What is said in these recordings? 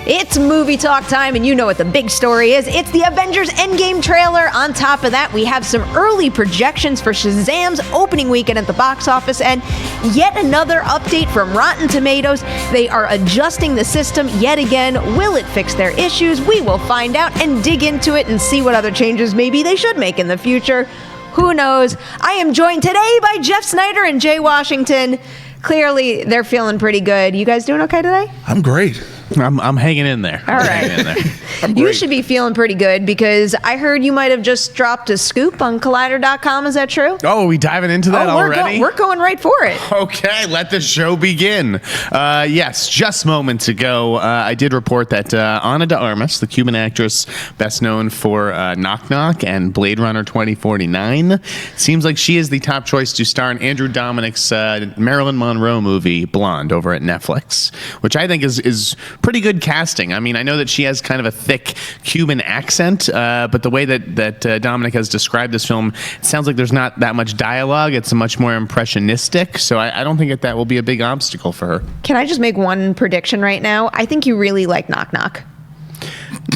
It's movie talk time, and you know what the big story is. It's the Avengers Endgame trailer. On top of that, we have some early projections for Shazam's opening weekend at the box office, and yet another update from Rotten Tomatoes. They are adjusting the system yet again. Will it fix their issues? We will find out and dig into it and see what other changes maybe they should make in the future. Who knows? I am joined today by Jeff Sneider and Jay Washington. Clearly, they're feeling pretty good. You guys doing okay today? I'm great. I'm hanging in there. All right. You should be feeling pretty good because I heard you might have just dropped a scoop on Collider.com. Is that true? Oh, are we diving into that already? We're going right for it. Okay, let the show begin. Yes, just moments ago, I did report that Ana de Armas, the Cuban actress best known for Knock Knock and Blade Runner 2049, seems like she is the top choice to star in Andrew Dominik's Marilyn Monroe movie, Blonde, over at Netflix, which I think is pretty good casting. I mean, I know that she has kind of a thick Cuban accent, but the way that Dominik has described this film, it sounds like there's not that much dialogue. It's much more impressionistic, so I don't think that will be a big obstacle for her. Can I just make one prediction right now? I think you really like Knock Knock.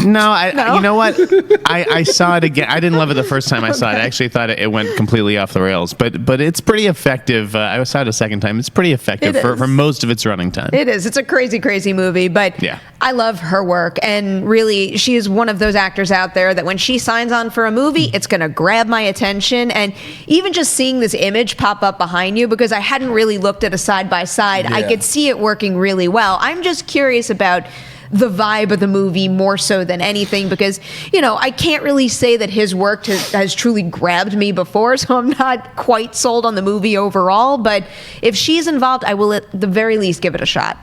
No, you know what? I saw it again. I didn't love it the first time I saw it. I actually thought it went completely off the rails. But it's pretty effective. I saw it a second time. It's pretty effective for most of its running time. It is. It's a crazy, crazy movie. But yeah. I love her work. And really, she is one of those actors out there that when she signs on for a movie, it's going to grab my attention. And even just seeing this image pop up behind you, because I hadn't really looked at a side-by-side, I could see it working really well. I'm just curious about the vibe of the movie more so than anything, because, you know, I can't really say that his work has truly grabbed me before, so I'm not quite sold on the movie overall. But if she's involved, I will at the very least give it a shot.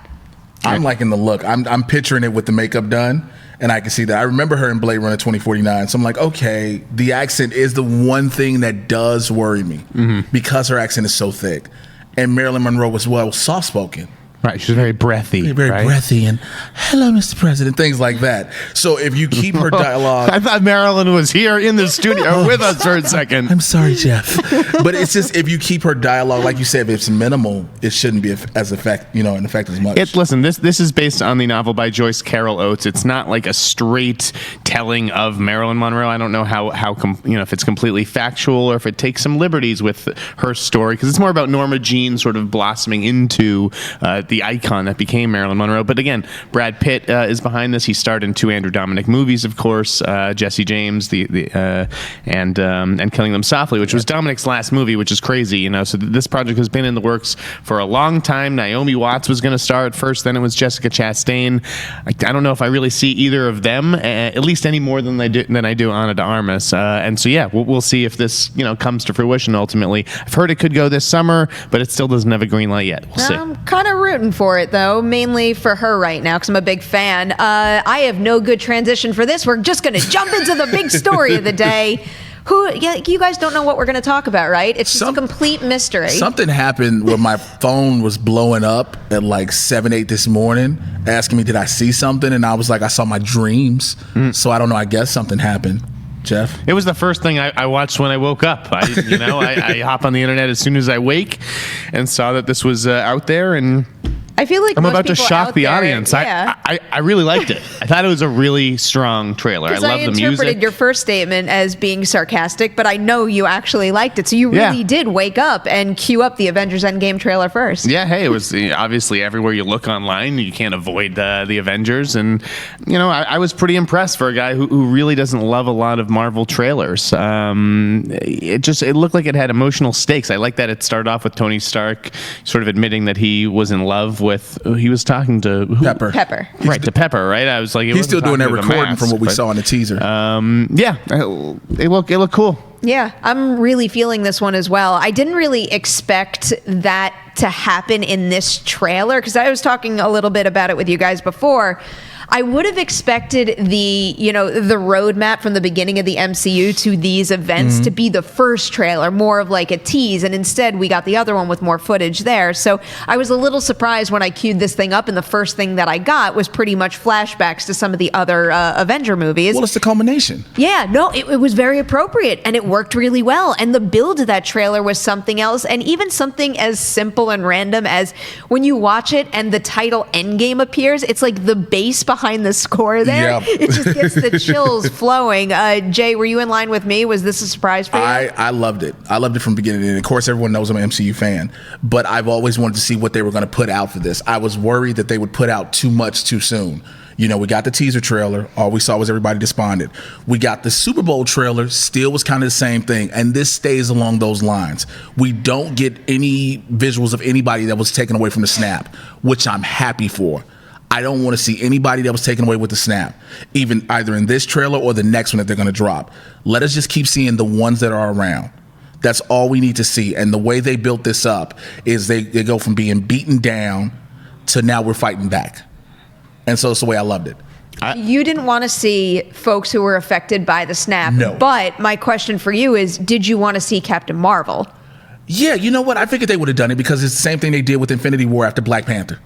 I'm liking the look. I'm picturing it with the makeup done, and I can see that. I remember her in Blade Runner 2049, so I'm like, okay, the accent is the one thing that does worry me because her accent is so thick. And Marilyn Monroe was soft-spoken. Right, she's very breathy. Very breathy, and hello, Mr. President, things like that. So if you keep her dialogue... I thought Marilyn was here in the studio with us for a second. I'm sorry, Jeff. But it's just, if you keep her dialogue, like you said, if it's minimal, it shouldn't be as effect as much. Listen, this is based on the novel by Joyce Carol Oates. It's not like a straight telling of Marilyn Monroe. I don't know how if it's completely factual or if it takes some liberties with her story, because it's more about Norma Jean sort of blossoming into the icon that became Marilyn Monroe. But again, Brad Pitt is behind this. He starred in 2 Andrew Dominik movies, of course, Jesse James, and Killing Them Softly, which was Dominik's last movie, which is crazy, you know. So this project has been in the works for a long time. Naomi Watts was going to star at first, then it was Jessica Chastain. I don't know if I really see either of them, at least any more than I do Ana de Armas. And so yeah, we'll see if this comes to fruition ultimately. I've heard it could go this summer, but it still doesn't have a green light yet. We'll see. I'm kind of rooting for it, though, mainly for her right now, because I'm a big fan. I have no good transition for this. We're just going to jump into the big story of the day. You guys don't know what we're going to talk about, right? It's just a complete mystery. Something happened where my phone was blowing up at like 7, 8 this morning, asking me, did I see something? And I was like, I saw my dreams. So I don't know. I guess something happened. Jeff? It was the first thing I watched when I woke up. I hop on the internet as soon as I wake and saw that this was out there, and I feel like I'm about to shock the there, audience. Yeah. I really liked it. I thought it was a really strong trailer. I love the music. I interpreted your first statement as being sarcastic, but I know you actually liked it. So you really did wake up and queue up the Avengers Endgame trailer first. Yeah, hey, it was obviously everywhere you look online, you can't avoid the Avengers. And, I was pretty impressed for a guy who really doesn't love a lot of Marvel trailers. It looked like it had emotional stakes. I like that it started off with Tony Stark sort of admitting that he was in love with, he was talking to Pepper. Right, to Pepper, right? I was like, he's still doing that recording from what we saw in the teaser. Yeah, it looked cool. Yeah, I'm really feeling this one as well. I didn't really expect that to happen in this trailer, because I was talking a little bit about it with you guys before. I would have expected the roadmap from the beginning of the MCU to these events to be the first trailer, more of like a tease, and instead we got the other one with more footage there. So I was a little surprised when I queued this thing up, and the first thing that I got was pretty much flashbacks to some of the other Avenger movies. Well, it's the culmination. Yeah, no, it was very appropriate, and it worked really well, and the build of that trailer was something else, and even something as simple and random as when you watch it and the title Endgame appears, it's like the base behind behind the score there. Yep. It just gets the chills flowing. Jay, were you in line with me? Was this a surprise for you? I loved it. I loved it from the beginning. And of course, everyone knows I'm an MCU fan, but I've always wanted to see what they were going to put out for this. I was worried that they would put out too much too soon. You know, we got the teaser trailer. All we saw was everybody despondent. We got the Super Bowl trailer. Still was kind of the same thing. And this stays along those lines. We don't get any visuals of anybody that was taken away from the snap, which I'm happy for. I don't want to see anybody that was taken away with the snap, even either in this trailer or the next one that they're going to drop. Let us just keep seeing the ones that are around. That's all we need to see. And the way they built this up is they go from being beaten down to now we're fighting back. And so it's the way I loved it. You didn't want to see folks who were affected by the snap. No. But my question for you is, did you want to see Captain Marvel? Yeah, you know what? I figured they would have done it because it's the same thing they did with Infinity War after Black Panther.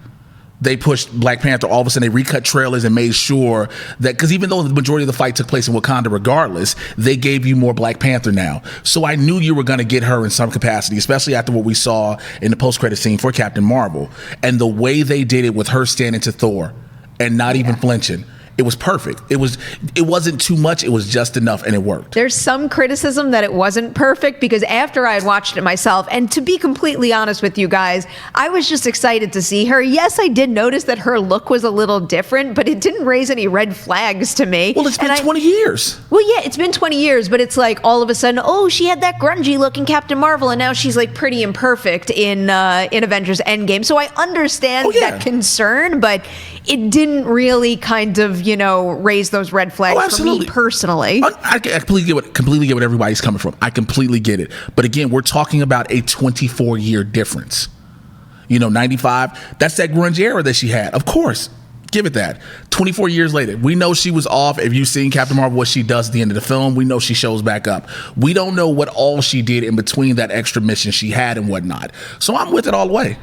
They pushed Black Panther. All of a sudden, they recut trailers and made sure that, because even though the majority of the fight took place in Wakanda regardless, they gave you more Black Panther now. So I knew you were going to get her in some capacity, especially after what we saw in the post-credit scene for Captain Marvel. And the way they did it with her standing to Thor and not even flinching. It was perfect. It wasn't too much. It was just enough, and it worked. There's some criticism that it wasn't perfect because after I had watched it myself, and to be completely honest with you guys, I was just excited to see her. Yes, I did notice that her look was a little different, but it didn't raise any red flags to me. Well, it's been 20 years. Well, yeah, it's been 20 years, but it's like all of a sudden, oh, she had that grungy look in Captain Marvel, and now she's like pretty imperfect in Avengers Endgame. So I understand that concern, but it didn't really kind of, raise those red flags for me personally. I completely get what everybody's coming from. I completely get it. But again, we're talking about a 24-year difference. 95, that's that grunge era that she had. Of course, give it that. 24 years later, we know she was off. If you've seen Captain Marvel, what she does at the end of the film, we know she shows back up. We don't know what all she did in between that extra mission she had and whatnot. So I'm with it all the way.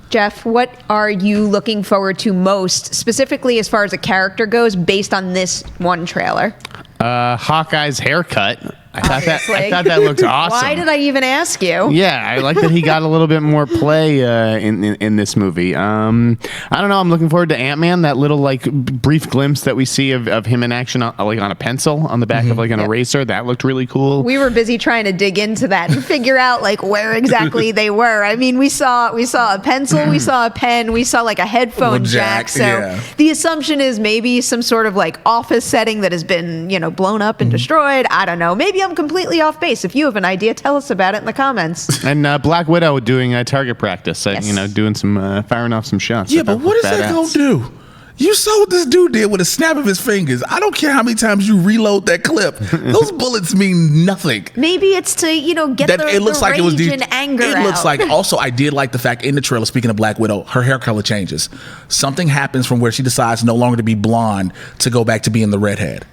Jeff, what are you looking forward to most, specifically as far as a character goes, based on this one trailer? Hawkeye's haircut. I thought that looked awesome. Why did I even ask you? Yeah, I like that he got a little bit more play in this movie. I don't know. I'm looking forward to Ant-Man. That little brief glimpse that we see of him in action, on a pencil on the back of an eraser. That looked really cool. We were busy trying to dig into that and figure out where exactly they were. I mean, we saw a pencil, we saw a pen, we saw a headphone jack. So the assumption is maybe some sort of office setting that has been blown up and destroyed. I don't know. Maybe I'm completely off base. If you have an idea, tell us about it in the comments. And Black Widow doing target practice, doing some firing off some shots. Yeah, but what is that going to do? You saw what this dude did with a snap of his fingers. I don't care how many times you reload that clip. Those bullets mean nothing. Maybe it's to, get the rage and anger out. It looks like, also, I did like the fact in the trailer, speaking of Black Widow, her hair color changes. Something happens from where she decides no longer to be blonde to go back to being the redhead.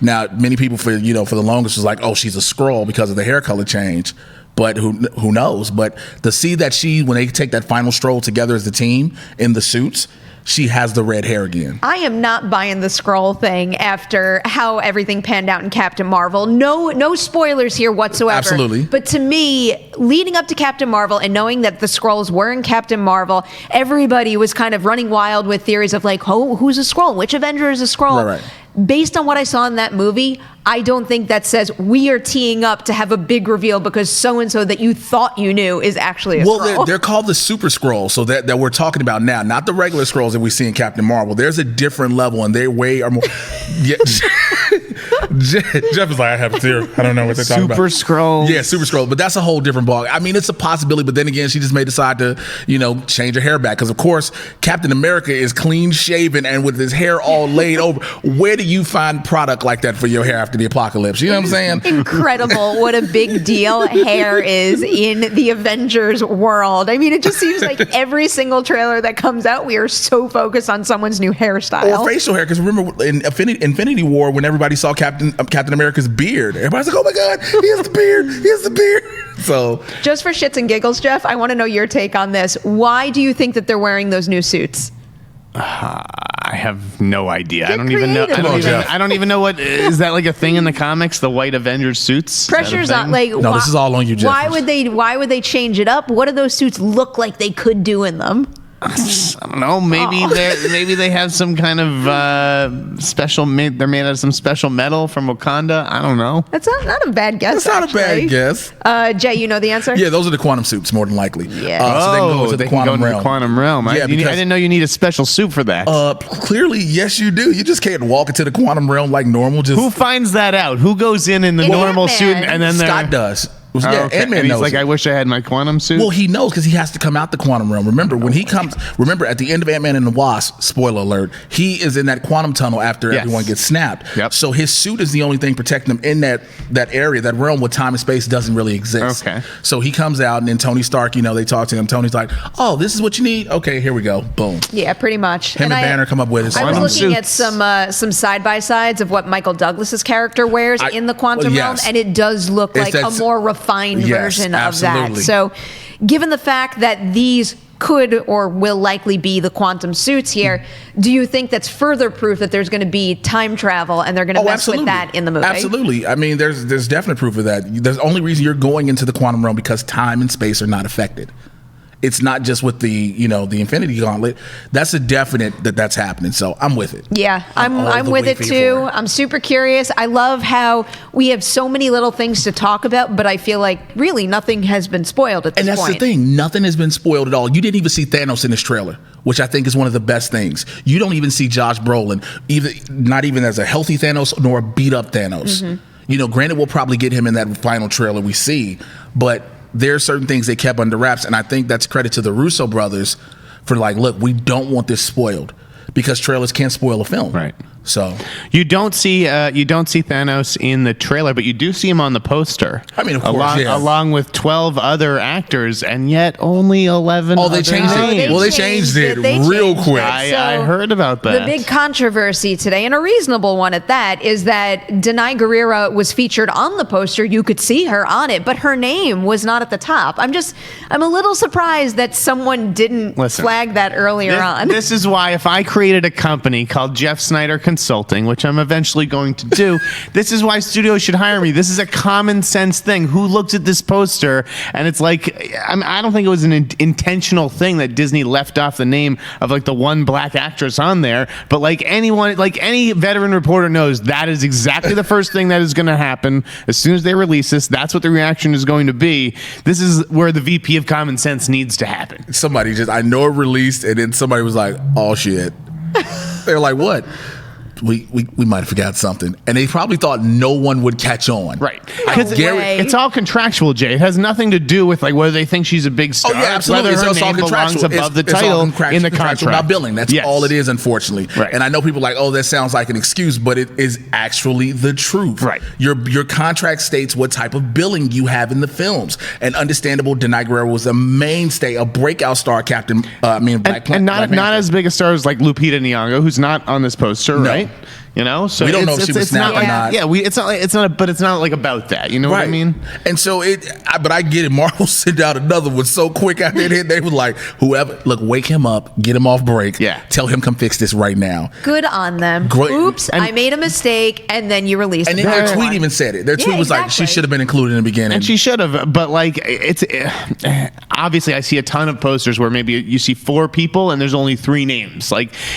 Now, many people for the longest was like, oh, she's a Skrull because of the hair color change. But who knows? But to see that when they take that final stroll together as the team in the suits, she has the red hair again. I am not buying the Skrull thing after how everything panned out in Captain Marvel. No spoilers here whatsoever. Absolutely. But to me, leading up to Captain Marvel and knowing that the Skrulls were in Captain Marvel, everybody was kind of running wild with theories of who's a Skrull? Which Avenger is a Skrull? Right. Based on what I saw in that movie, I don't think that says we are teeing up to have a big reveal because so-and-so that you thought you knew is actually a Skrull. Well, they're called the Super Skrulls, so that we're talking about now, not the regular Skrulls that we see in Captain Marvel. There's a different level, and they way are more... Yeah. Jeff is like, I have a theory. I don't know what they're talking about. Super Skrull. Yeah, Super Skrull, but that's a whole different ball. I mean, it's a possibility, but then again, she just may decide to, change her hair back. Because, of course, Captain America is clean-shaven and with his hair all laid over. Where do you find product like that for your hair after the apocalypse? You know what I'm saying? Incredible what a big deal hair is in the Avengers world. I mean, it just seems like every single trailer that comes out, we are so focused on someone's new hairstyle. Or facial hair, because remember in Infinity War, when everybody saw Captain America's beard, everybody's like, oh my God, he has the beard, he has the beard. So, just for shits and giggles, Jeff, I want to know your take on this. Why do you think that they're wearing those new suits? I have no idea. Get creative. I don't even know what is that a thing in the comics, the white Avengers suits? Pressure's on. No, this is all on you, Jeff. Why would they change it up? What do those suits look like they could do in them? I don't know. Maybe they have some kind of special. They're made out of some special metal from Wakanda. I don't know. That's not a bad guess. That's not a bad guess. Jay, you know the answer? Yeah, those are the quantum suits, more than likely. Yeah. So they can go into the quantum realm. Quantum realm. Yeah, I didn't know you need a special suit for that. Clearly, yes, you do. You just can't walk into the quantum realm like normal. Who finds that out? Who goes in the normal suit and then Scott does. Yeah, okay. and he's like, I wish I had my quantum suit. Well, he knows because he has to come out the quantum realm. Remember, when he comes, at the end of Ant-Man and the Wasp, spoiler alert, he is in that quantum tunnel after everyone gets snapped. Yep. So his suit is the only thing protecting him in that area, that realm where time and space doesn't really exist. Okay. So he comes out, and then Tony Stark, they talk to him. Tony's like, oh, this is what you need? Okay, here we go. Boom. Yeah, pretty much. Him and Banner come up with it. I was looking at some side-by-sides of what Michael Douglas's character wears in the quantum realm, and it does look like a more refined version of that. So given the fact that these could or will likely be the quantum suits here, do you think that's further proof that there's going to be time travel and they're going to mess with that in the movie? Absolutely. I mean, there's definite proof of that. There's only reason you're going into the quantum realm because time and space are not affected. It's not just with the the Infinity Gauntlet. That's a definite that's happening. So I'm with it. Yeah, I'm with it too. I'm super curious. I love how we have so many little things to talk about, but I feel like really nothing has been spoiled at this point. And that's the thing. Nothing has been spoiled at all. You didn't even see Thanos in this trailer, which I think is one of the best things. You don't even see Josh Brolin, not even as a healthy Thanos nor a beat up Thanos. Mm-hmm. Granted, we'll probably get him in that final trailer we see, but there are certain things they kept under wraps, and I think that's credit to the Russo brothers for look, we don't want this spoiled because trailers can't spoil a film. Right. So you don't see Thanos in the trailer, but you do see him on the poster. I mean, of course, along with 12 other actors, and yet only 11. Oh, they changed it. Well, they changed it real quick. I heard about that. The big controversy today, and a reasonable one at that, is that Denai Guerrera was featured on the poster. You could see her on it, but her name was not at the top. I'm a little surprised that someone didn't flag that earlier on. This is why if I created a company called Jeff Sneider Consulting, which I'm eventually going to do, this is why studios should hire me. This is a common sense thing. Who looks at this poster and it's like, I don't think it was an intentional thing that Disney left off the name of the one black actress on there, but any veteran reporter knows that is exactly the first thing that is going to happen as soon as they release this. That's what the reaction is going to be. This is where the VP of common sense needs to happen. I know it released, and then somebody was like, oh shit. They're like, what? We might have forgot something, and they probably thought no one would catch on. Right? Because it's all contractual, Jay. It has nothing to do with whether they think she's a big star. Oh yeah, absolutely. Whether her name belongs above the title in the contract about billing. That's all it is, unfortunately. Right. And I know people are like, oh, that sounds like an excuse, but it is actually the truth. Right. Your contract states what type of billing you have in the films, and understandable. Denai Guerrero was a mainstay, a breakout star, Black Panther, and not as big a star as Lupita Nyong'o, who's not on this poster, right? So we don't know if she was snapped or not. Yeah, but it's not about that. You know what I mean? And so but I get it. Marvel sent out another one so quick after it hit. They were like, wake him up, get him off break. Yeah, tell him come fix this right now. Good on them. Great. Oops, I made a mistake, and then you released it. And then their tweet even said it. Their tweet was like, she should have been included in the beginning. And she should have, but it's obviously I see a ton of posters where maybe you see 4 people and there's only 3 names.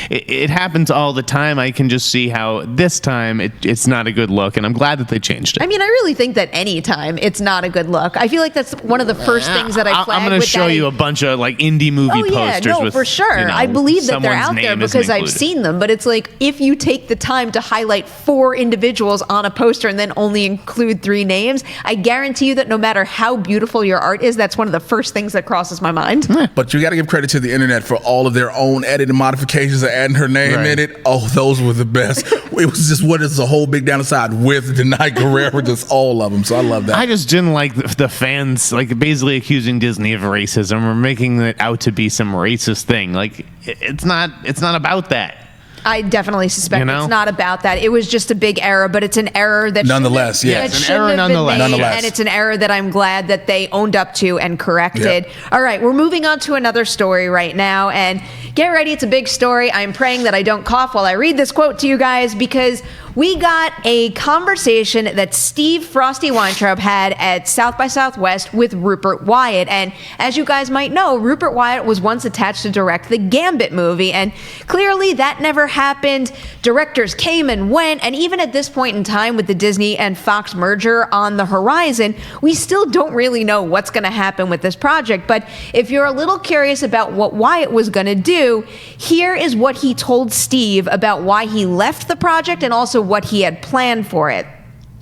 It happens all the time. I can just see how this time it's not a good look, and I'm glad that they changed it. I mean, I really think that any time it's not a good look. I feel like that's one of the first things that I flagged. I'm going to show you a bunch of indie movie posters. No, for sure. I believe that they're out there because I've seen them, but it's if you take the time to highlight 4 individuals on a poster and then only include 3 names, I guarantee you that no matter how beautiful your art is, that's one of the first things that crosses my mind. But you got to give credit to the internet for all of their own edited modifications and adding her name in it. Oh, those were the best. It was just what is a whole big down the side with Denai Guerrero, just all of them. So I love that. I just didn't like the fans basically accusing Disney of racism or making it out to be some racist thing. It's not about that. I definitely suspect it's not about that. It was just a big error, but it's an error that nonetheless, it's an error nonetheless, and it's an error that I'm glad that they owned up to and corrected. Yep. All right, we're moving on to another story right now, and get ready, it's a big story. I'm praying that I don't cough while I read this quote to you guys, because we got a conversation that Steve Frosty Weintraub had at South by Southwest with Rupert Wyatt. And as you guys might know, Rupert Wyatt was once attached to direct the Gambit movie, and clearly that never happened. Directors came and went, and even at this point in time with the Disney and Fox merger on the horizon, we still don't really know what's going to happen with this project. But if you're a little curious about what Wyatt was going to do, here is what he told Steve about why he left the project and also what he had planned for it.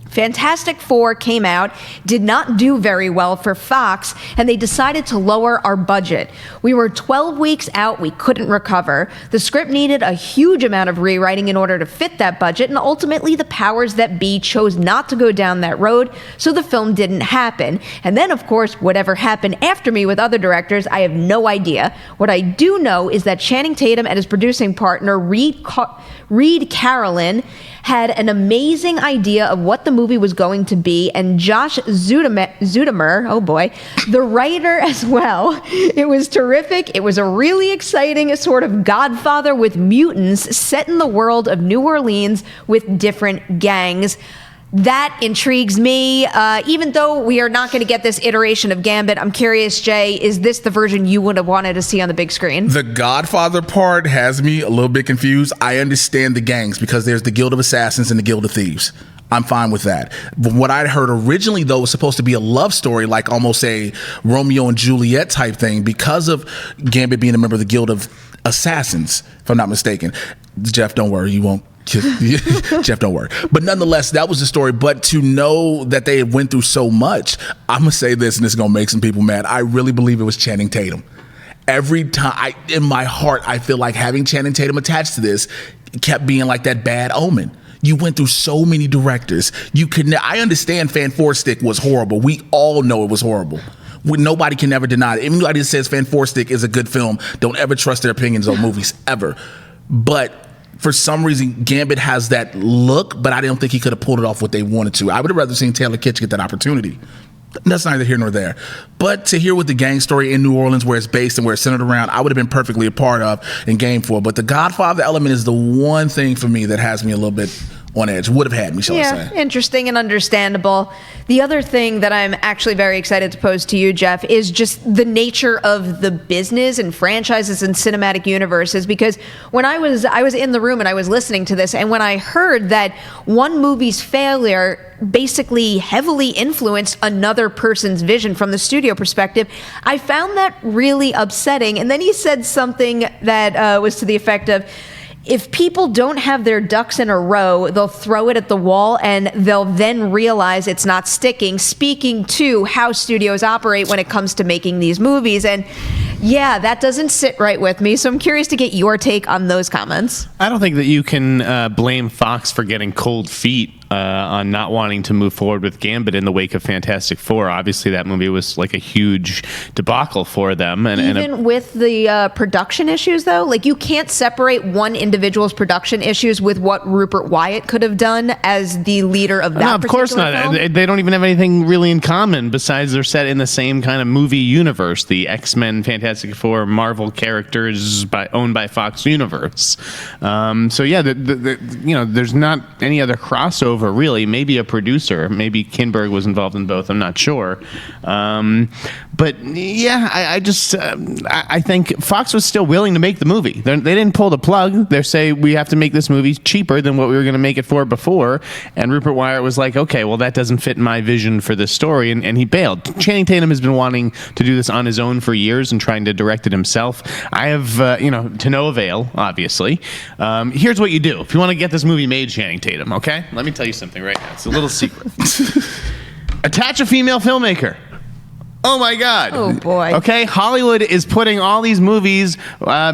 Fantastic Four came out, did not do very well for Fox, and they decided to lower our budget. We were 12 weeks out, we couldn't recover. The script needed a huge amount of rewriting in order to fit that budget, and ultimately the powers that be chose not to go down that road, so the film didn't happen. And then, of course, whatever happened after me with other directors, I have no idea. What I do know is that Channing Tatum and his producing partner, Reed Carolyn, had an amazing idea of what the movie was going to be, and Josh Zudamer, oh boy, the writer as well. It was terrific. It was a really exciting sort of Godfather with mutants set in the world of New Orleans with different gangs. That intrigues me. Even though we are not going to get this iteration of Gambit, I'm curious, Jay, is this the version you would have wanted to see on the big screen? The Godfather part has me a little bit confused. I understand the gangs because there's the Guild of Assassins and the Guild of Thieves. I'm fine with that. But what I heard originally, though, was supposed to be a love story, like almost a Romeo and Juliet type thing, because of Gambit being a member of the Guild of Assassins, if I'm not mistaken. Jeff, don't worry, you won't. Jeff, don't worry. But nonetheless, that was the story. But to know that they went through so much, I'm going to say this, and it's going to make some people mad. I really believe it was Channing Tatum. Every time, in my heart, I feel like having Channing Tatum attached to this kept being like that bad omen. You went through so many directors. I understand Fan Four Stick was horrible. We all know it was horrible. Nobody can ever deny it. Anybody that says Fan Four Stick is a good film, don't ever trust their opinions on movies, ever. But for some reason, Gambit has that look, but I don't think he could have pulled it off what they wanted to. I would have rather seen Taylor Kitsch get that opportunity. That's neither here nor there. But to hear what the gang story in New Orleans, where it's based and where it's centered around, I would have been perfectly a part of and game for. But the Godfather element is the one thing for me that has me a little bit on edge. Would have had me, shall I say. Interesting and understandable. The other thing that I'm actually very excited to pose to you, Jeff, is just the nature of the business and franchises and cinematic universes. Because when I was in the room and I was listening to this, and when I heard that one movie's failure basically heavily influenced another person's vision from the studio perspective, I found that really upsetting. And then he said something that was to the effect of, if people don't have their ducks in a row, they'll throw it at the wall and they'll then realize it's not sticking, speaking to how studios operate when it comes to making these movies. And yeah, that doesn't sit right with me. So I'm curious to get your take on those comments. I don't think that you can blame Fox for getting cold feet on not wanting to move forward with Gambit in the wake of Fantastic Four. Obviously, that movie was like a huge debacle for them. Even with the production issues, though, like you can't separate one individual's production issues with what Rupert Wyatt could have done as the leader of that. No, of course not. Film. They don't even have anything really in common besides they're set in the same kind of movie universe, the X-Men, Fantastic Four, Marvel characters owned by Fox Universe. So yeah, there's not any other crossover. Really, maybe a producer, maybe Kinberg was involved in both. I'm not sure, but yeah, I think Fox was still willing to make the movie. They didn't pull the plug. They say we have to make this movie cheaper than what we were going to make it for before. And Rupert Wyatt was like, okay, well that doesn't fit my vision for this story, and he bailed. Channing Tatum has been wanting to do this on his own for years and trying to direct it himself. I have, to no avail, obviously. Here's what you do if you want to get this movie made, Channing Tatum. Okay, let me tell you something right now. It's a little secret. Attach a female filmmaker. Oh my God! Oh boy! Okay, Hollywood is putting all these movies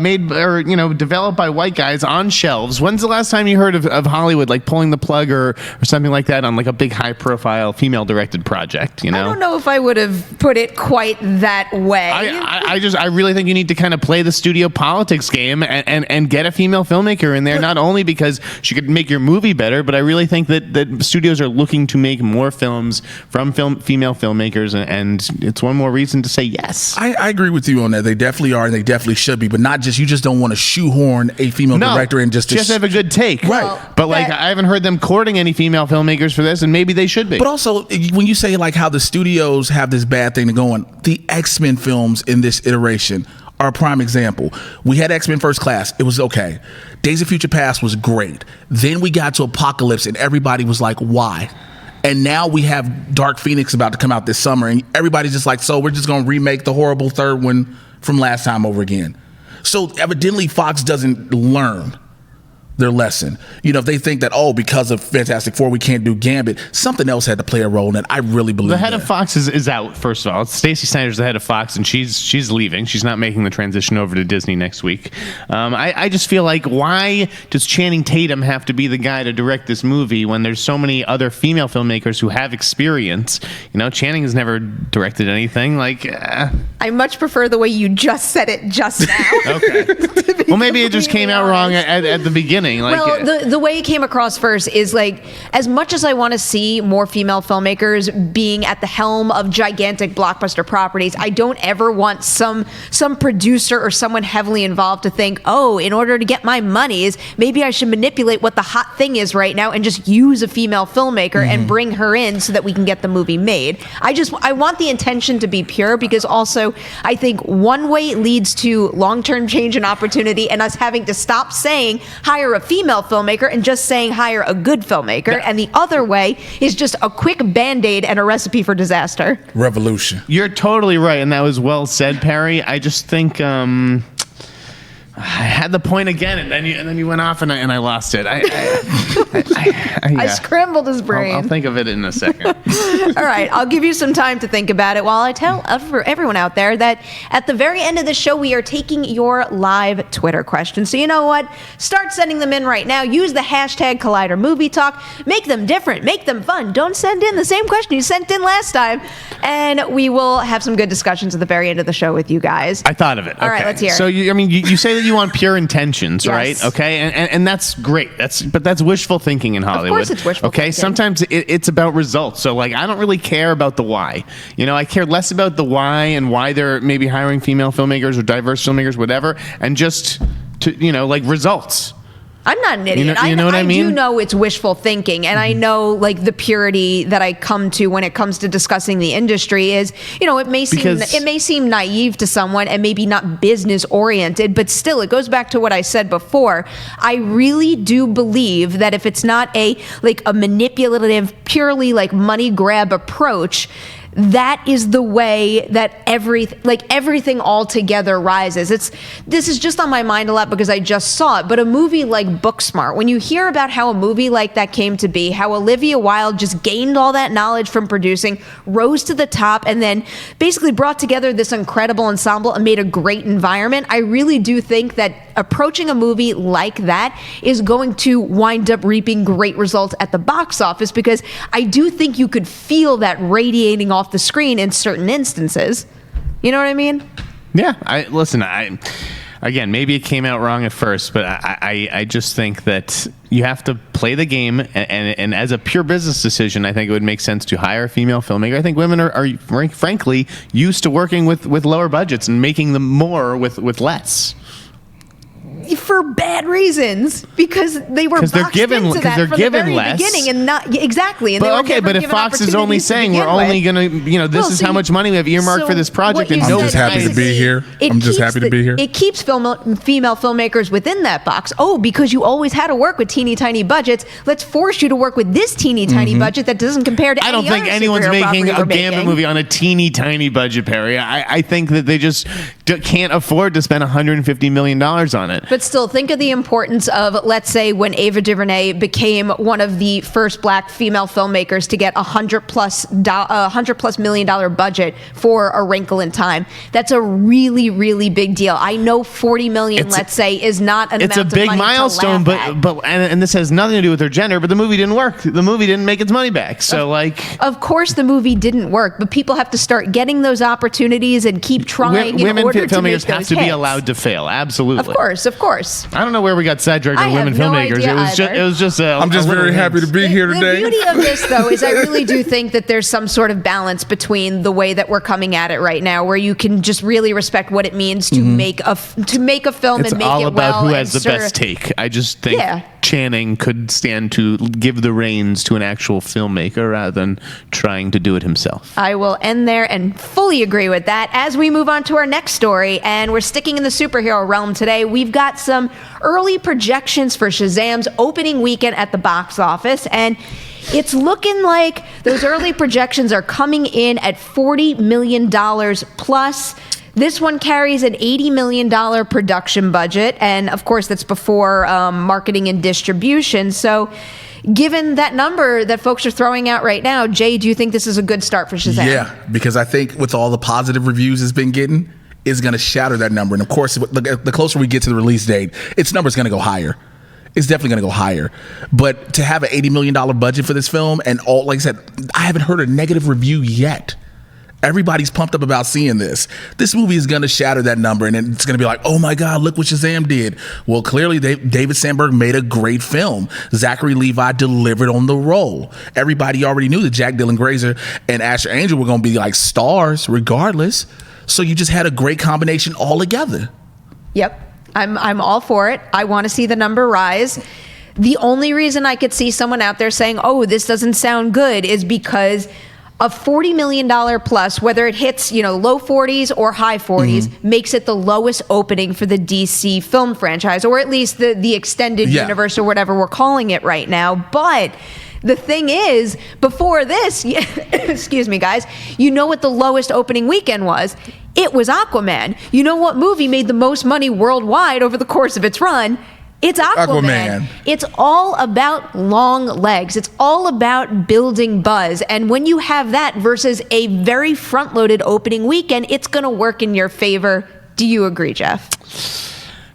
made or developed by white guys on shelves. When's the last time you heard of Hollywood like pulling the plug or something like that on like a big high-profile female-directed project? I don't know if I would have put it quite that way. I really think you need to kind of play the studio politics game and get a female filmmaker in there. Not only because she could make your movie better, but I really think that studios are looking to make more films from female filmmakers, and it's one more reason to say yes. I agree with you on that. They definitely are, and they definitely should be, but not just, you just don't want to shoehorn a female director and just have a good take. Right. Well, but like, I haven't heard them courting any female filmmakers for this, and maybe they should be. But also, when you say like how the studios have this bad thing going, the X-Men films in this iteration are a prime example. We had X-Men First Class. It was okay. Days of Future Past was great. Then we got to Apocalypse, and everybody was like, why? And now we have Dark Phoenix about to come out this summer, and everybody's just like, so we're just going to remake the horrible third one from last time over again. So evidently Fox doesn't learn their lesson. You know, if they think that, because of Fantastic Four we can't do Gambit, something else had to play a role in it. I really believe the head of Fox is out, first of all. Stacey Snider's the head of Fox, and she's leaving. She's not making the transition over to Disney next week. I just feel like, why does Channing Tatum have to be the guy to direct this movie when there's so many other female filmmakers who have experience? You know, Channing has never directed anything. I much prefer the way you just said it just now. Okay. Well, maybe it just came out wrong at the beginning. The way it came across first is like, as much as I want to see more female filmmakers being at the helm of gigantic blockbuster properties, I don't ever want some producer or someone heavily involved to think, in order to get my monies, maybe I should manipulate what the hot thing is right now and just use a female filmmaker and bring her in so that we can get the movie made. I want the intention to be pure, because also I think one way it leads to long-term change and opportunity, and us having to stop saying hire a female filmmaker and just saying hire a good filmmaker, and the other way is just a quick band-aid and a recipe for disaster. Revolution. You're totally right, and that was well said, Perri. I just think I had the point again, and then you went off, and I lost it. I scrambled his brain. I'll think of it in a second. All right, I'll give you some time to think about it while I tell everyone out there that at the very end of the show, we are taking your live Twitter questions. So you know what? Start sending them in right now. Use the hashtag Collider Movie Talk. Make them different. Make them fun. Don't send in the same question you sent in last time. And we will have some good discussions at the very end of the show with you guys. I thought of it. All right, let's hear it. So, you say that you want pure intentions, Yes. right? Okay, and that's great. But that's wishful thinking in Hollywood. Of course it's wishful thinking. Sometimes it's about results. So, I don't really care about the why. I care less about the why and why they're maybe hiring female filmmakers or diverse filmmakers, whatever, and just results. I'm not an idiot. You know what I mean? I do know it's wishful thinking, and I know the purity that I come to when it comes to discussing the industry is, it may seem naive to someone and maybe not business oriented, but still it goes back to what I said before. I really do believe that if it's not a manipulative, purely money grab approach, that is the way that everything altogether rises. This is just on my mind a lot because I just saw it. But a movie like Booksmart, when you hear about how a movie like that came to be, how Olivia Wilde just gained all that knowledge from producing, rose to the top, and then basically brought together this incredible ensemble and made a great environment, I really do think that approaching a movie like that is going to wind up reaping great results at the box office, because I do think you could feel that radiating off the screen in certain instances. You know what I mean? Yeah. Again, maybe it came out wrong at first, but I just think that you have to play the game, and as a pure business decision, I think it would make sense to hire a female filmmaker. I think women are frankly used to working with lower budgets and making them more with less. For bad reasons, because they were boxed into that from the very beginning, and not exactly. And but if Fox is only saying we're only going to, this is how much money we have earmarked for this project, and I'm just happy to be here. It keeps female filmmakers within that box. Because you always had to work with teeny tiny budgets. Let's force you to work with this teeny tiny budget that doesn't compare to. I don't think anyone's making a Gambit movie on a teeny tiny budget, Perri. I think that they just can't afford to spend $150 million on it. But still, think of the importance of, let's say, when Ava DuVernay became one of the first black female filmmakers to get $100+ million budget for A Wrinkle in Time. That's a really, really big deal. I know $40 million, let's say, is not an amount of money. It's a big milestone, and this has nothing to do with their gender. But the movie didn't work. The movie didn't make its money back. So, of course, the movie didn't work. But people have to start getting those opportunities and keep trying in order filmmakers have to be allowed to fail. Absolutely. Of course. I don't know where we got sidetracked on women filmmakers. It was just. I'm just very happy to be here today. The beauty of this, though, is I really do think that there's some sort of balance between the way that we're coming at it right now, where you can just really respect what it means to make a film and make it well. It's all about who has the best take. I just think Channing could stand to give the reins to an actual filmmaker rather than trying to do it himself. I will end there and fully agree with that. As we move on to our next story, and we're sticking in the superhero realm today, we've got some early projections for Shazam's opening weekend at the box office, and it's looking like those early projections are coming in at $40 million plus. This one carries an $80 million production budget, and of course that's before marketing and distribution. So given that number that folks are throwing out right now, Jay, do you think this is a good start for Shazam? Yeah, because I think with all the positive reviews it's been getting, it's going to shatter that number. And of course, the closer we get to the release date, its number is going to go higher. It's definitely going to go higher. But to have an $80 million budget for this film, and all, like I said, I haven't heard a negative review yet. Everybody's pumped up about seeing this. This movie is going to shatter that number, and it's going to be like, oh my God, look what Shazam did. Well, clearly David Sandberg made a great film. Zachary Levi delivered on the role. Everybody already knew that Jack Dylan Grazer and Asher Angel were going to be like stars regardless. So you just had a great combination all together. Yep. I'm all for it. I want to see the number rise. The only reason I could see someone out there saying, oh, this doesn't sound good, is because a $40 million plus, whether it hits, low 40s or high 40s, makes it the lowest opening for the DC film franchise, or at least the extended universe or whatever we're calling it right now. But the thing is, before this, excuse me, guys, you know what the lowest opening weekend was? It was Aquaman. You know what movie made the most money worldwide over the course of its run? It's Aquaman. It's all about long legs. It's all about building buzz. And when you have that versus a very front-loaded opening weekend, it's going to work in your favor. Do you agree, Jeff?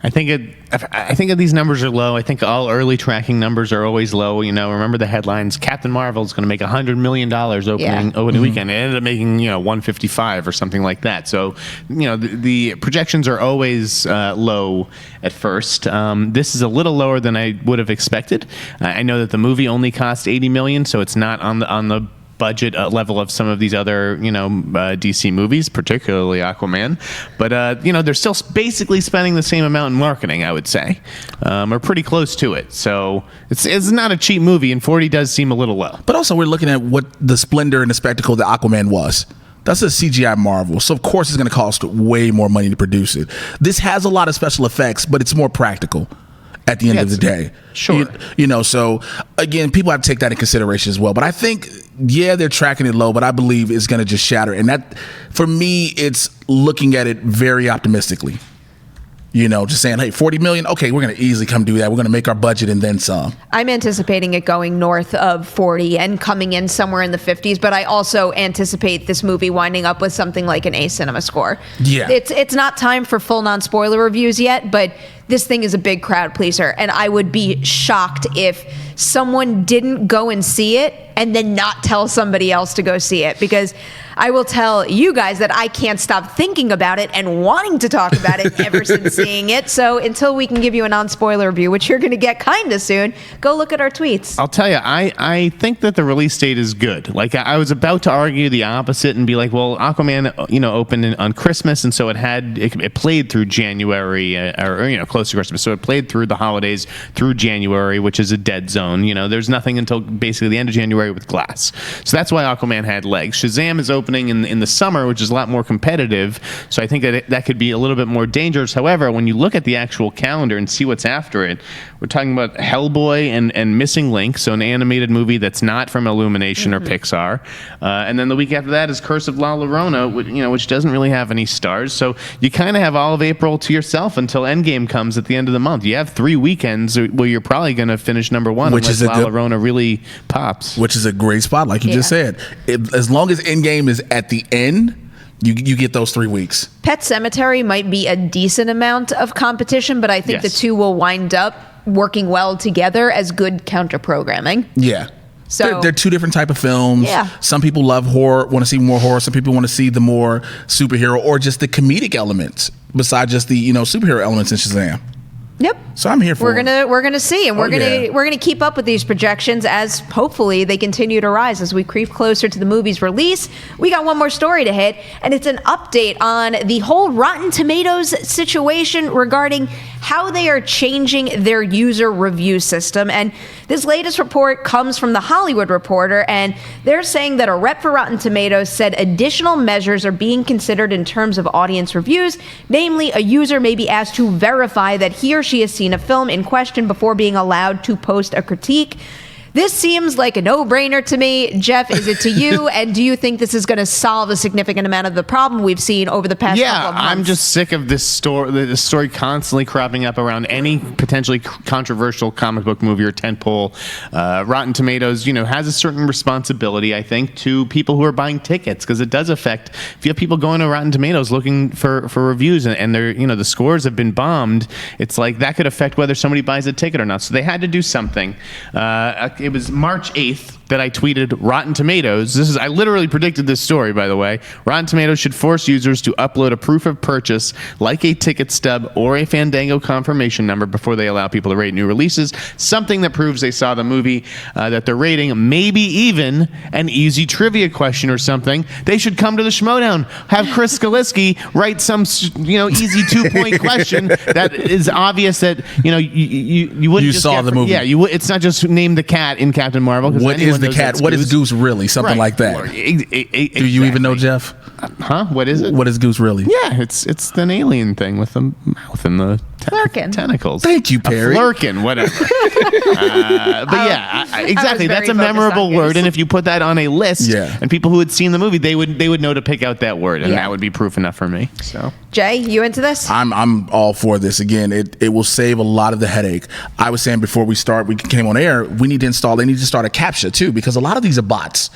I think these numbers are low. I think all early tracking numbers are always low. Remember the headlines: Captain Marvel is going to make $100 million opening weekend. It ended up making 155 or something like that. So the projections are always low at first. This is a little lower than I would have expected. I know that the movie only cost $80 million, so it's not on the budget level of some of these other, DC movies, particularly Aquaman. But, they're still basically spending the same amount in marketing, I would say, or pretty close to it. So it's not a cheap movie, and 40 does seem a little low. But also, we're looking at what the splendor and the spectacle that Aquaman was. That's a CGI marvel. So, of course, it's going to cost way more money to produce it. This has a lot of special effects, but it's more practical at the end of the day. Sure. So again, people have to take that in consideration as well. But I think, they're tracking it low, but I believe it's going to just shatter. And that, for me, it's looking at it very optimistically. Just saying, hey, 40 million, okay, we're going to easily come do that. We're going to make our budget and then some. I'm anticipating it going north of 40 and coming in somewhere in the 50s, but I also anticipate this movie winding up with something like an A cinema score. Yeah. It's not time for full non-spoiler reviews yet, but this thing is a big crowd pleaser, and I would be shocked if someone didn't go and see it and then not tell somebody else to go see it, because I will tell you guys that I can't stop thinking about it and wanting to talk about it ever since seeing it. So until we can give you a non-spoiler review, which you're going to get kind of soon, go look at our tweets. I'll tell you, I think that the release date is good. Like, I was about to argue the opposite and be like, well, Aquaman, opened on Christmas, and so it played through January, or close to Christmas. So it played through the holidays through January, which is a dead zone. There's nothing until basically the end of January with Glass. So that's why Aquaman had legs. Shazam is opening in the summer, which is a lot more competitive. So I think that could be a little bit more dangerous. However, when you look at the actual calendar and see what's after it, we're talking about Hellboy and Missing Link, so an animated movie that's not from Illumination or Pixar. And then the week after that is Curse of La Llorona, which doesn't really have any stars. So you kind of have all of April to yourself until Endgame comes at the end of the month. You have 3 weekends where you're probably going to finish number 1, which unless La Llorona really pops. Which is a great spot, like you just said. As long as Endgame is at the end, you get those 3 weeks. Pet Sematary might be a decent amount of competition, but I think the two will wind up working well together as good counter programming. Yeah. So they're two different type of films. Yeah. Some people love horror, want to see more horror. Some people want to see the more superhero or just the comedic elements besides just the superhero elements in Shazam. Yep. So I'm here for we're gonna see, and we're gonna keep up with these projections as hopefully they continue to rise as we creep closer to the movie's release. We got one more story to hit, and it's an update on the whole Rotten Tomatoes situation regarding how they are changing their user review system. And this latest report comes from The Hollywood Reporter, and they're saying that a rep for Rotten Tomatoes said additional measures are being considered in terms of audience reviews. Namely, a user may be asked to verify that he or she has seen a film in question before being allowed to post a critique. This seems like a no-brainer to me. Jeff, is it to you? And do you think this is going to solve a significant amount of the problem we've seen over the past couple of months? I'm just sick of this story constantly cropping up around any potentially controversial comic book movie or tentpole. Rotten Tomatoes, has a certain responsibility, I think, to people who are buying tickets, because it does affect, if you have people going to Rotten Tomatoes looking for reviews and they're, the scores have been bombed, it's like that could affect whether somebody buys a ticket or not. So they had to do something. It was March 8th that I tweeted Rotten Tomatoes. I literally predicted this story, by the way. Rotten Tomatoes should force users to upload a proof of purchase, like a ticket stub or a Fandango confirmation number, before they allow people to rate new releases. Something that proves they saw the movie that they're rating. Maybe even an easy trivia question or something. They should come to the Schmodown. Have Chris Skaliski write some, easy 2-point question that is obvious that you wouldn't. You just saw the movie. Yeah, it's not just name the cat in Captain Marvel. What is the cat? What is Goose really? Something like that. Exactly. Do you even know, Jeff? Huh? What is it? What is Goose really? Yeah, it's an alien thing with the mouth and the tentacles. Thank you, Perry. A flurkin, whatever. Exactly. That's a memorable word, and if you put that on a list, and people who had seen the movie, they would know to pick out that word, and that would be proof enough for me. So, Jay, you into this? I'm all for this. Again, it will save a lot of the headache. I was saying before we came on air, they need to start a CAPTCHA too, because a lot of these are bots.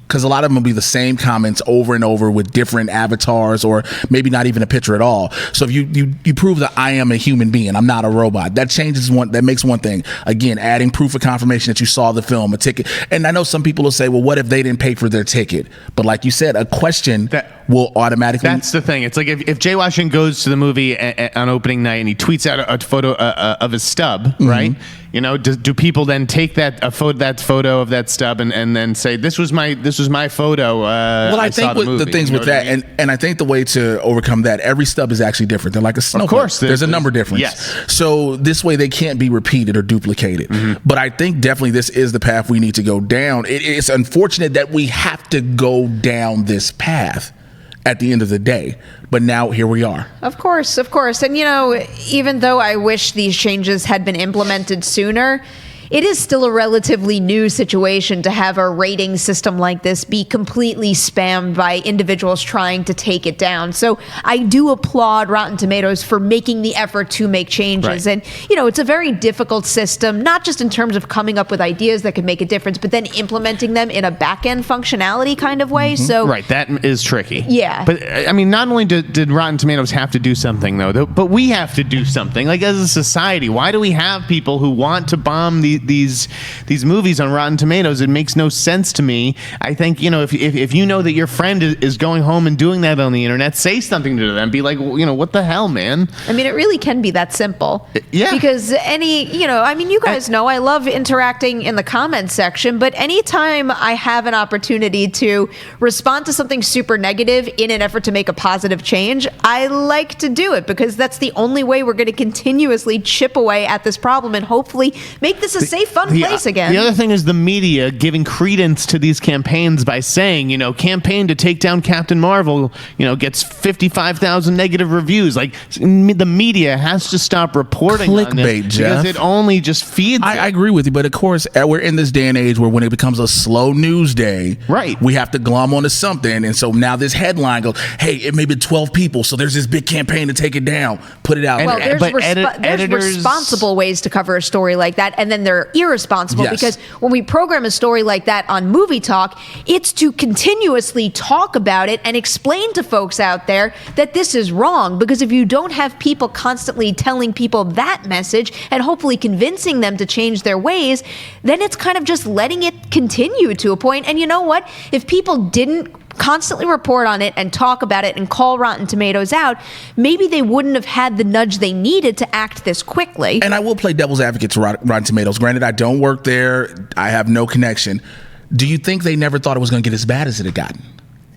Because a lot of them will be the same comments over and over with different avatars, or maybe not even a picture at all. So if you prove that I am a human being, I'm not a robot, that makes one thing. Again, adding proof of confirmation that you saw the film, a ticket. And I know some people will say, well, what if they didn't pay for their ticket? But like you said, a question that will automatically. That's the thing. It's like if Jay Washington goes to the movie on opening night and he tweets out a photo of his stub, right? Do people then take that photo of that stub and then say, this was my photo? Well, I think the things with that, and I think the way to overcome that, every stub is actually different. They're like a snowflake. Of course, there's a number difference. Yes. So this way they can't be repeated or duplicated. Mm-hmm. But I think definitely this is the path we need to go down. It's unfortunate that we have to go down this path at the end of the day. But now here we are. Of course. And, even though I wish these changes had been implemented sooner, it is still a relatively new situation to have a rating system like this be completely spammed by individuals trying to take it down. So I do applaud Rotten Tomatoes for making the effort to make changes. Right. And, it's a very difficult system, not just in terms of coming up with ideas that could make a difference, but then implementing them in a back-end functionality kind of way. Mm-hmm. So right, that is tricky. Yeah. But, I mean, not only did Rotten Tomatoes have to do something, though, but we have to do something. Like, as a society, why do we have people who want to bomb these movies on Rotten Tomatoes? It makes no sense to me. I think, if you know that your friend is going home and doing that on the internet, say something to them. Be like, what the hell, man? I mean, it really can be that simple. Yeah. Because you guys know I love interacting in the comments section, but anytime I have an opportunity to respond to something super negative in an effort to make a positive change, I like to do it, because that's the only way we're going to continuously chip away at this problem and hopefully make this a safe, fun place again. The other thing is the media giving credence to these campaigns by saying, campaign to take down Captain Marvel, gets 55,000 negative reviews. Like, the media has to stop reporting on clickbait, this, Jeff. because it only just feeds. I agree with you, but of course, we're in this day and age where when it becomes a slow news day, right, we have to glom onto something, and so now this headline goes, "Hey, it may be 12 people, so there's this big campaign to take it down. Put it out." Well, there's responsible ways to cover a story like that, and then there they're irresponsible. Yes. Because when we program a story like that on Movie Talk, it's to continuously talk about it and explain to folks out there that this is wrong. Because if you don't have people constantly telling people that message and hopefully convincing them to change their ways, then it's kind of just letting it continue to a point. And you know what? If people didn't constantly report on it and talk about it and call Rotten Tomatoes out, maybe they wouldn't have had the nudge they needed to act this quickly. And I will play devil's advocate to Rotten Tomatoes. Granted, I don't work there. I have no connection. Do you think they never thought it was going to get as bad as it had gotten?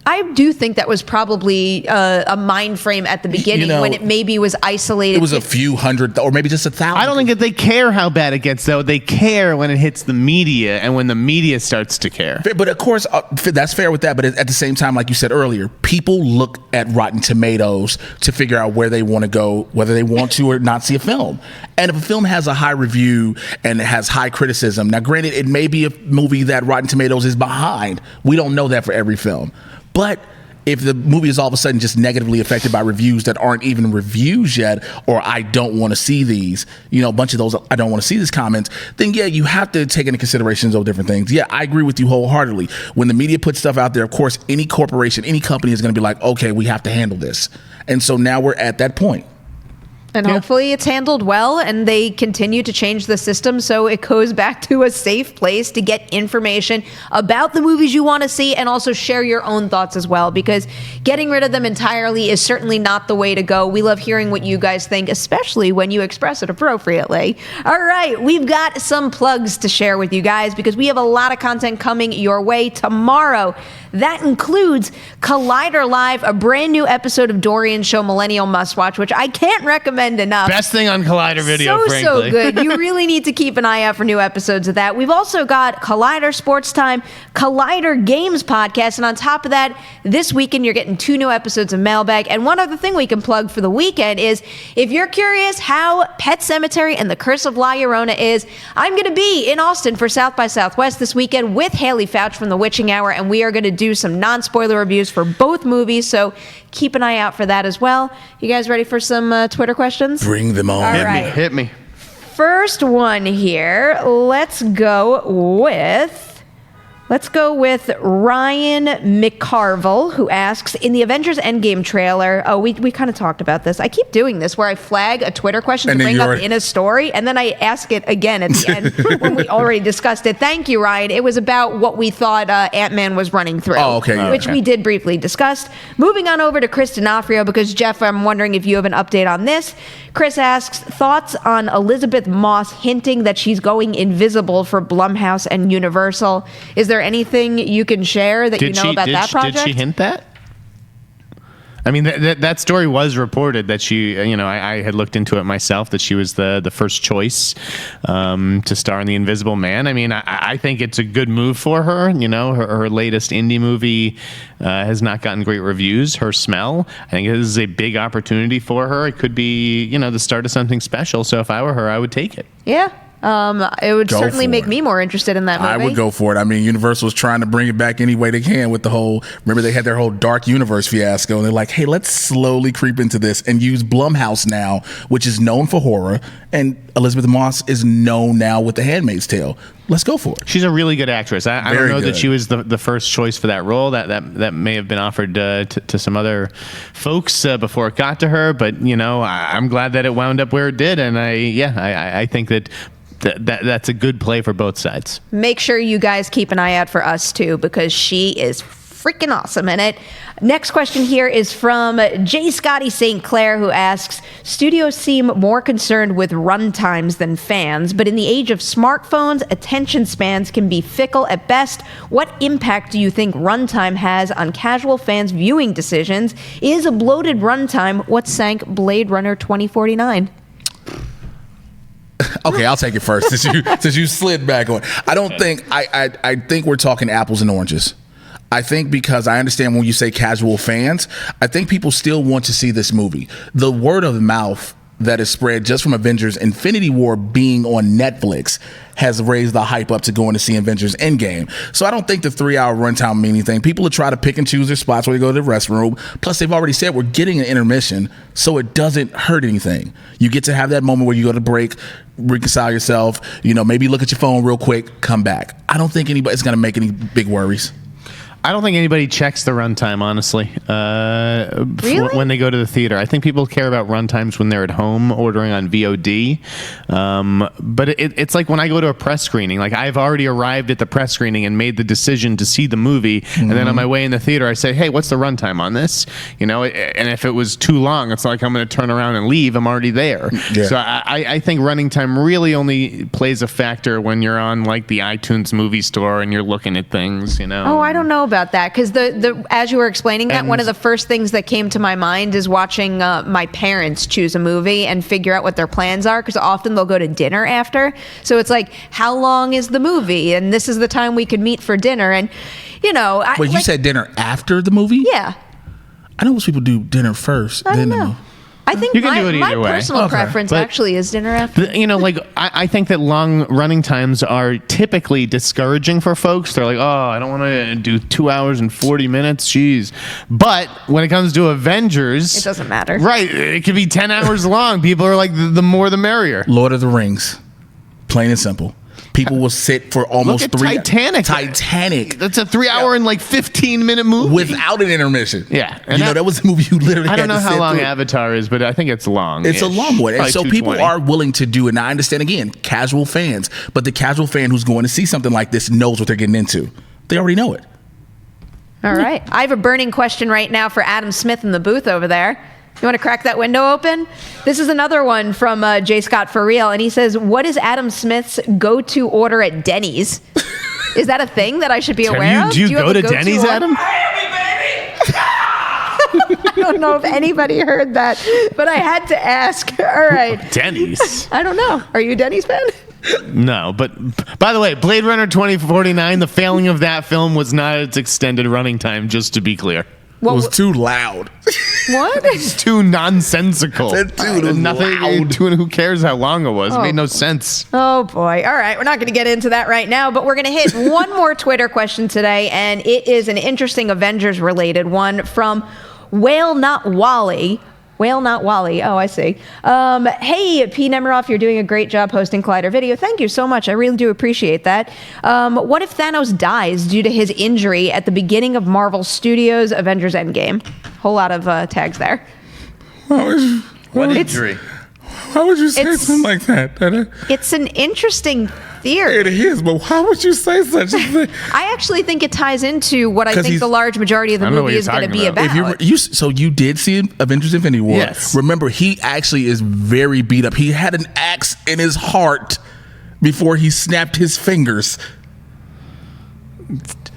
I do think that was probably a mind frame at the beginning when it maybe was isolated. It was a few hundred or maybe just 1,000. I don't think that they care how bad it gets, though. They care when it hits the media and when the media starts to care. But of course, that's fair with that. But at the same time, like you said earlier, people look at Rotten Tomatoes to figure out where they want to go, whether they want to or not see a film. And if a film has a high review and it has high criticism, now granted, it may be a movie that Rotten Tomatoes is behind. We don't know that for every film. But if the movie is all of a sudden just negatively affected by reviews that aren't even reviews yet, or I don't want to see these, a bunch of those I don't want to see these comments, then yeah, you have to take into consideration those different things. Yeah, I agree with you wholeheartedly. When the media puts stuff out there, of course, any corporation, any company is going to be like, okay, we have to handle this. And so now we're at that point. And hopefully it's handled well and they continue to change the system so it goes back to a safe place to get information about the movies you want to see and also share your own thoughts as well, because getting rid of them entirely is certainly not the way to go. We love hearing what you guys think, especially when you express it appropriately. All right, we've got some plugs to share with you guys because we have a lot of content coming your way tomorrow. That includes Collider Live, a brand new episode of Dorian's show Millennial Must Watch, which I can't recommend enough. Best thing on Collider Video, frankly. So good. You really need to keep an eye out for new episodes of that. We've also got Collider Sports Time, Collider Games Podcast, and on top of that, this weekend you're getting 2 new episodes of Mailbag. And one other thing we can plug for the weekend is, if you're curious how Pet Sematary and the Curse of La Llorona is, I'm going to be in Austin for South by Southwest this weekend with Haley Fouch from The Witching Hour, and we are going to do some non-spoiler reviews for both movies, so keep an eye out for that as well. You guys ready for some Twitter questions? Bring them on. All right. Hit me. First one here. Let's go with Ryan McCarville, who asks, in the Avengers Endgame trailer, we kind of talked about this. I keep doing this where I flag a Twitter question to bring up in a story, and then I ask it again at the end when we already discussed it. Thank you, Ryan. It was about what we thought Ant-Man was running through, which we did briefly discuss. Moving on over to Chris D'Onofrio, because Jeff, I'm wondering if you have an update on this. Chris asks, thoughts on Elizabeth Moss hinting that she's going invisible for Blumhouse and Universal. Is there anything you can share that you know about that project? Did she hint that? I mean, that story was reported that she, I had looked into it myself, that she was the first choice to star in The Invisible Man. I mean, I think it's a good move for her. Her latest indie movie has not gotten great reviews. Her Smell, I think this is a big opportunity for her. It could be, the start of something special. So if I were her, I would take it. Yeah. It would certainly make me more interested in that movie. I would go for it. I mean, Universal's trying to bring it back any way they can with the whole, remember they had their whole Dark Universe fiasco, and they're like, hey, let's slowly creep into this and use Blumhouse now, which is known for horror, and Elizabeth Moss is known now with The Handmaid's Tale. Let's go for it. She's a really good actress. I don't know that she was the first choice for that role. That may have been offered to some other folks before it got to her, but I'm glad that it wound up where it did, and I think that's a good play for both sides. Make sure you guys keep an eye out for Us too, because she is freaking awesome in it. Next question here is from J. Scotty St. Clair, who asks, studios seem more concerned with runtimes than fans, but in the age of smartphones, attention spans can be fickle at best. What impact do you think runtime has on casual fans' viewing decisions? Is a bloated runtime what sank Blade Runner 2049? Okay, I'll take it first since you slid back on. I don't think I think we're talking apples and oranges. I think because I understand when you say casual fans, I think people still want to see this movie. The word of mouth that is spread just from Avengers Infinity War being on Netflix has raised the hype up to going to see Avengers Endgame. So I don't think the 3-hour runtime mean anything. People will try to pick and choose their spots where they go to the restroom. Plus, they've already said we're getting an intermission, so it doesn't hurt anything. You get to have that moment where you go to break, reconcile yourself, maybe look at your phone real quick, come back. I don't think anybody's going to make any big worries. I don't think anybody checks the runtime, honestly, Really? when they go to the theater. I think people care about runtimes when they're at home ordering on VOD. But it's like when I go to a press screening, like I've already arrived at the press screening and made the decision to see the movie. And then on my way in the theater, I say, hey, what's the runtime on this? And if it was too long, it's like I'm going to turn around and leave. I'm already there. Yeah. So I think running time really only plays a factor when you're on like the iTunes movie store and you're looking at things, Oh, I don't know about that, because the as you were explaining that, one of the first things that came to my mind is watching my parents choose a movie and figure out what their plans are, because often they'll go to dinner after. So it's like, how long is the movie? And this is the time we could meet for dinner. And Wait, you said dinner after the movie? Yeah. I know most people do dinner first. I don't know. I think You can do it my either way. personal preference actually is dinner after. I think that long running times are typically discouraging for folks. They're like, oh, I don't want to do 2 hours and 40 minutes. Jeez. But when it comes to Avengers, It doesn't matter. Right. It could be 10 hours long. People are like, the more the merrier. Lord of the Rings. Plain and simple. People will sit for almost Look at 3 Titanic. That's a 3-hour and like 15-minute movie. Without an intermission. Yeah. And that was a movie you literally I don't know had to how sit long through. Avatar is, but I think it's long. It's a long one. And Probably so people 220. are willing to do it. Now, I understand, again, casual fans. But the casual fan who's going to see something like this knows what they're getting into. They already know it. All right. I have a burning question right now for Adam Smith in the booth over there. You want to crack that window open? This is another one from J. Scott For Real, and he says, what is Adam Smith's go-to order at Denny's? Is that a thing that I should be aware of? Do you go have a to go-to Denny's, order? Adam? I don't know if anybody heard that, but I had to ask. All right. Denny's? I don't know. Are you a Denny's fan? No, but by the way, Blade Runner 2049, the failing of that film was not its extended running time, just to be clear. It was too loud. What? It's too nonsensical. Dude, it was loud. Who cares how long it was? It made no sense. Oh, boy. All right. We're not going to get into that right now, but we're going to hit one more Twitter question today, and it is an interesting Avengers-related one from Whale Not Wally. Whale Not Wally. Oh, I see. Hey, P. Nemiroff, you're doing a great job hosting Collider Video. Thank you so much. I really do appreciate that. What if Thanos dies due to his injury at the beginning of Marvel Studios' Avengers Endgame? Whole lot of tags there. What injury? Why would you say something like that? It's an interesting theory. It is, but why would you say such a thing? I actually think it ties into what I think the large majority of the movie is going to be about. So you did see Avengers Infinity War. Yes. Remember, he actually is very beat up. He had an axe in his heart before he snapped his fingers.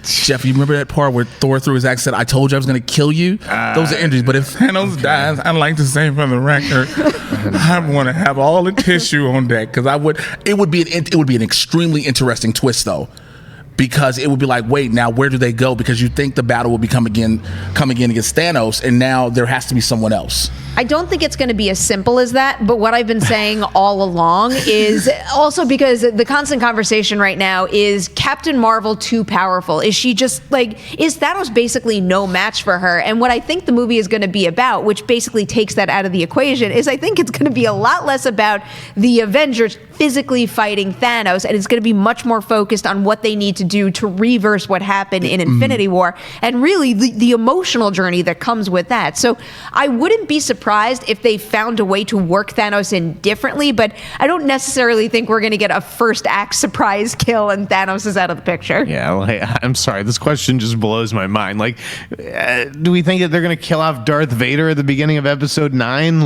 Jeff, you remember that part where Thor threw his axe and said, I told you I was going to kill you? Those are injuries. But if Thanos dies, I'd like to say for the record, I want to have all the tissue on deck, because it would be an extremely interesting twist, though. Because it would be like, wait, now where do they go? Because you think the battle will come again against Thanos, and now there has to be someone else. I don't think it's going to be as simple as that, but what I've been saying all along is also because the constant conversation right now is Captain Marvel too powerful? Is she just is Thanos basically no match for her? And what I think the movie is going to be about, which basically takes that out of the equation, is I think it's going to be a lot less about the Avengers physically fighting Thanos, and it's going to be much more focused on what they need to do to reverse what happened in Infinity War, and really the emotional journey that comes with that. So I wouldn't be surprised if they found a way to work Thanos in differently, but I don't necessarily think we're going to get a first act surprise kill and Thanos is out of the picture. Yeah, I'm sorry. This question just blows my mind. Do we think that they're going to kill off Darth Vader at the beginning of episode 9?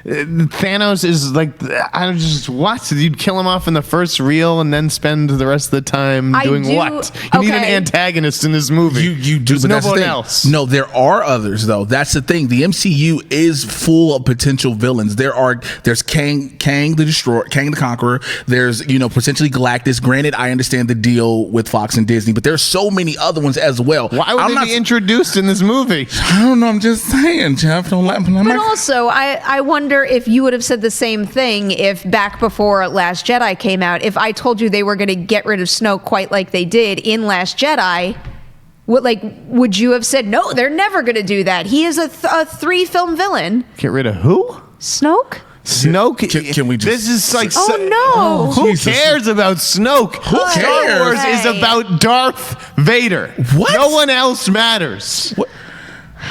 Thanos is what? You'd kill him off in the first reel and then spend the rest of the time doing what? You need an antagonist in this movie. You do, There's but that's no the one thing. else. No, there are others, though. That's the thing. The MCU is full of potential villains. There's Kang the Destroyer, Kang the Conqueror. There's potentially Galactus. Granted, I understand the deal with Fox and Disney, but there's so many other ones as well. Why would they be introduced in this movie? I don't know. I'm just saying, Jeff. But also, I wonder wonder if you would have said the same thing if back before Last Jedi came out, if I told you they were going to get rid of Snoke quite like they did in Last Jedi. Would you have said, no, they're never going to do that? He is a 3-film villain. Get rid of who? Snoke? Snoke? Can we just... This is like... no. Who cares about Snoke? Who cares? Star Wars is about Darth Vader. What? No one else matters.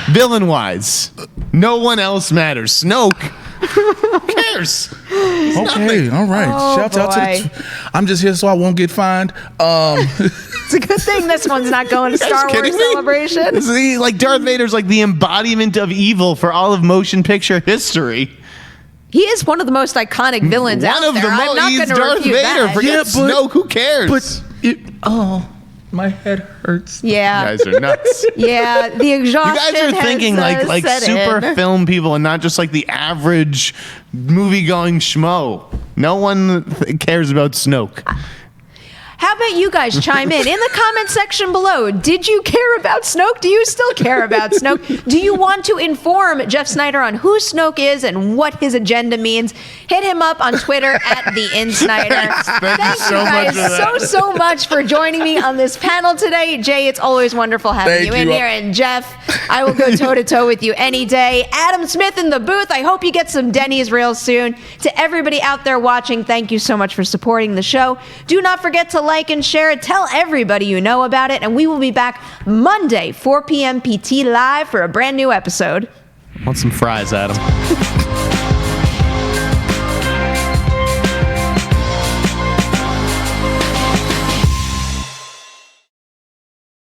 Villain-wise. No one else matters. Snoke... Who cares? Okay, all right. Shout out to I'm just here so I won't get fined. It's a good thing this one's not going to Star Wars Celebration. See, like Darth Vader's like the embodiment of evil for all of motion picture history. He is one of the most iconic villains out there. I'm not going to refute that. Forget Snoke. Who cares? My head hurts. Yeah. You guys are nuts. Yeah, the exhaustion. You guys are thinking like super film people and not just like the average movie-going schmo. No one cares about Snoke. How about you guys chime in the comment section below? Did you care about Snoke? Do you still care about Snoke? Do you want to inform Jeff Sneider on who Snoke is and what his agenda means? Hit him up on Twitter at @TheInSneider. Thank you guys so much for joining me on this panel today. Jay, it's always wonderful having you in here. And Jeff, I will go toe-to-toe with you any day. Adam Smith in the booth, I hope you get some Denny's real soon. To everybody out there watching, thank you so much for supporting the show. Do not forget to like and share it. Tell everybody you know about it. And we will be back Monday, 4 p.m. PT Live for a brand new episode. Want some fries, Adam?